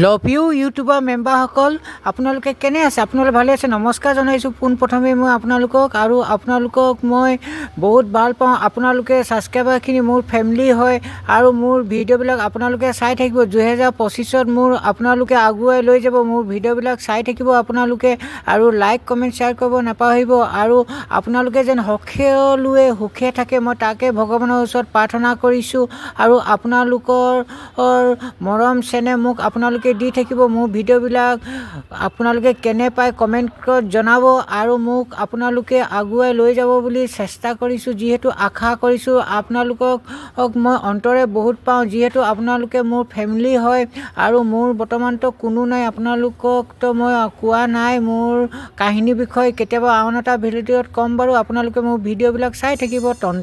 love U YouTuber মেম্বাৰসকল আপোনালোকে কেনে আছে আপোনালোকে ভালে আছে নমস্কাৰ জনাইছোঁ পোনপ্ৰথমে মই আপোনালোকক মই বহুত ভাল পাওঁ আপোনালোকে সাবস্ক্ৰাইবাৰখিনি মোৰ ফ্যামিলি হয় আৰু মোৰ ভিডিঅ'বিলাক আপোনালোকে চাই থাকিব 2025ত মোৰ আপোনালোকে আগুৱাই লৈ যাব মোৰ ভিডিঅ'বিলাক চাই থাকিব আপোনালোকে আৰু লাইক কমেন্ট শ্বেয়াৰ কৰিব নাপাহৰিব আৰু আপোনালোকে যেন সুখে থাকে মই তাকে ভগৱানৰ ওচৰত প্ৰাৰ্থনা কৰিছোঁ আৰু আপোনালোকৰ মৰম চেনে মোক আপোনালোকে দি থাকিব মোৰ ভিডিঅ'বিলাক আপোনালোকে কেনে পায় কমেন্টত জনাব আৰু মোক আপোনালোকে আগুৱাই লৈ যাব বুলি চেষ্টা কৰিছোঁ যেহেতু আশা কৰিছোঁ আপোনালোকক মই অন্তৰে বহুত পাওঁ যেহেতু আপোনালোকে মোৰ ফ্যামিলি হয় আৰু মোৰ বৰ্তমানটো কোনো নাই আপোনালোকক তো মই কোৱা নাই মোৰ কাহিনী বিষয় কেতিয়াবা আন এটা ভিডিঅ'ত কম বাৰু আপোনালোকে মোৰ ভিডিঅ'বিলাক চাই থাকিব টন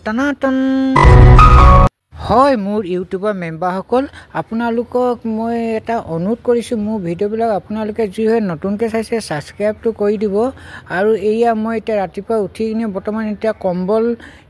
হয় মোৰ ইউটিউবৰ মেম্বাৰসকল আপোনালোকক মই এটা অনুৰোধ কৰিছোঁ মোৰ ভিডিঅ'বিলাক আপোনালোকে যি হয় নতুনকৈ চাইছে সাবস্ক্ৰাইবটো কৰি দিব আৰু এয়া মই এতিয়া ৰাতিপুৱা উঠি কিনে বৰ্তমান এতিয়া কম্বল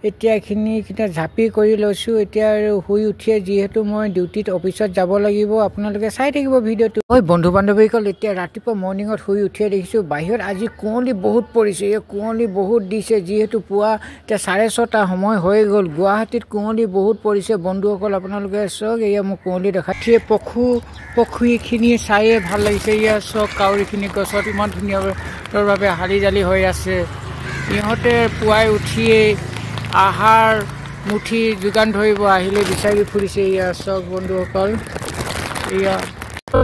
এতিয়া এইখিনি ঝাপি কৰি লৈছোঁ এতিয়া শুই উঠিয়ে যিহেতু মই ডিউটিত অফিচত যাব লাগিব আপোনালোকে চাই থাকিব ভিডিঅ'টো হয় বন্ধু বান্ধৱীসকল এতিয়া ৰাতিপুৱা মৰ্ণিঙত শুই উঠিয়ে দেখিছোঁ বাহিৰত আজি কুঁৱলী বহুত পৰিছে এই কুঁৱলী বহুত দিছে যিহেতু পুৱা এতিয়া 6:30 সময় হৈ গ'ল গুৱাহাটীত কুঁৱলী বহুত পৰিছে বন্ধুসকল আপোনালোকে চাওক এয়া মোক কুঁৱলী দেখাঠিয়ে পক্ষীখিনি চায়ে ভাল লাগিছে এয়া চাওক কাউৰীখিনি গছত ইমান ধুনীয়াভাৱে হালি জালি হৈ আছে ইহঁতে পুৱাই উঠিয়ে আহাৰ মুঠি যোগান ধৰিব আহিলে বিচাৰি ফুৰিছে এয়া চাওক বন্ধুসকল এয়া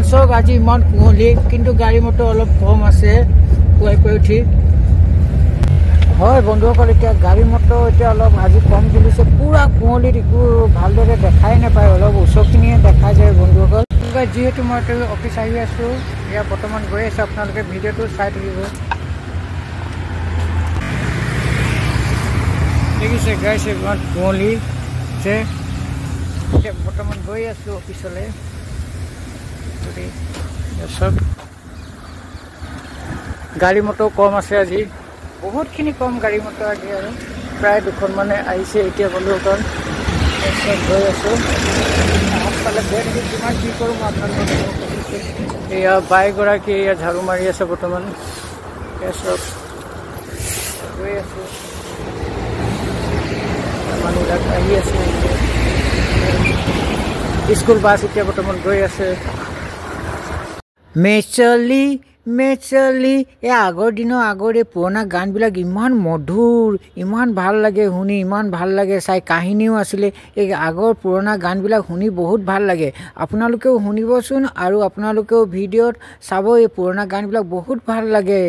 চাওক আজি ইমান কুঁৱলী কিন্তু গাড়ী মটৰ অলপ কম আছে পুৱাই উঠি হয় বন্ধুসকল এতিয়া গাড়ী মটৰ এতিয়া অলপ আজি কম চলিছে পুৰা কুঁৱলীত একো ভালদৰে দেখাই নাপায় অলপ ওচৰখিনিয়ে দেখা যায় বন্ধুসকল যিহেতু মই অফিচ আহি আছোঁ এয়া বৰ্তমান গৈ আছোঁ আপোনালোকে ভিডিঅ'টো চাই থাকিব দেখিছে গাইছে ইমান কুঁৱলী যে এতিয়া বৰ্তমান গৈ আছোঁ অফিচলৈ চব গাড়ী মটৰ কম আছে আজি বহুতখিনি কম গাড়ী মটৰ আজি আৰু প্ৰায় দুখন মানে আহিছে এতিয়া বন্ধুসকল গৈ আছোঁ আগফালে গৈ থাকি কিমান কি কৰোঁ মই আপোনালোকক এয়া বাইগৰাকী এয়া ঝাৰু মাৰি আছে বৰ্তমান চব গৈ আছোঁ মানুহবিলাক আহি আছে স্কুল বাছ এতিয়া বৰ্তমান গৈ আছে মেচলি এই আগৰ দিনৰ আগৰে পুৰণা গানবিলাক ইমান মধুৰ ইমান ভাল লাগে শুনি ইমান ভাল লাগে চাই কাহিনীও আছিলে এই আগৰ পুৰণা গানবিলাক শুনি বহুত ভাল লাগে আপোনালোকেও শুনিবচোন আৰু আপোনালোকেও ভিডিঅ'ত চাব এই পুৰণা গানবিলাক বহুত ভাল লাগে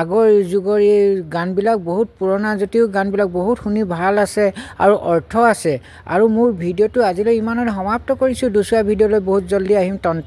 আগৰ যুগৰ এই গানবিলাক বহুত পুৰণা যদিও গানবিলাক বহুত শুনি ভাল আছে আৰু অৰ্থ আছে আৰু মোৰ ভিডিঅ'টো আজিলৈ ইমানতে সমাপ্ত কৰিছোঁ দুসৰা ভিডিঅ'লৈ বহুত জলদি আহিম টন